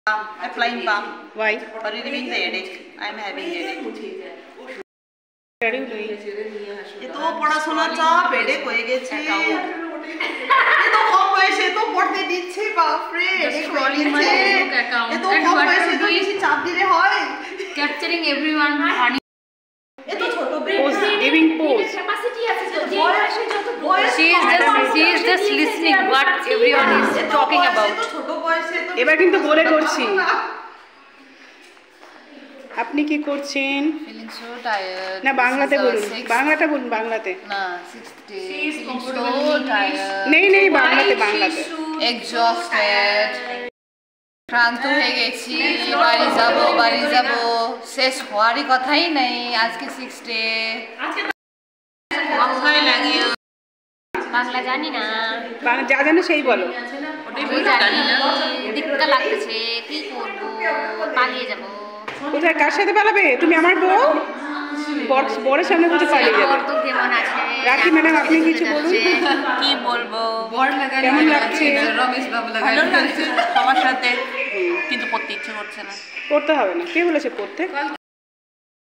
Applying balm. Why? For relieving the headache. I am having headache. ये तो पढ़ाशোনা চাপ headache হয়ে গেছে ये तो কম বয়সে তো পড়তে দিচ্ছে বাপ রে হেডেক হয়ে গেছে ये तो কম বয়সে তো বেশি চাপ দিলে হয় capturing everyone funny ये तो ছোট pose giving pose capacity আছে তো যে বয়সে যত she is just listening what everyone is talking about তো ছোট বয়সে তো এবার কিন্তু বলে করছি আপনি কি করছেন feeling so tired না বাংলাতে বলুন বাংলাটা বলুন বাংলাতে না 6 days so tired নেই নেই বাংলাতে বাংলাতে exhausted ক্লান্ত হয়ে গেছি বাড়ি যাব শেষ হওয়ারই কথাই নেই আজকে 6 ডে মাথায় লাগে বাংলা জানি না বাংলা যা জানো সেই বলো ওটাই জানি না দিক্কত লাগছে কি করব পালিয়ে যাব কোথায় কার সাথে পালাবে তুমি আমার বউ বরের সামনে কোথায় পালিয়ে যাবে তো কেমন আছে রাখি ম্যাডাম আপনি কিছু বলুন কি বলবো কেমন লাগছে রমেশ বাবু ভালো লাগছে সবার সাথে কিন্তু পড়তে ইচ্ছে করছে না পড়তে হবে না কে বলেছে পড়তে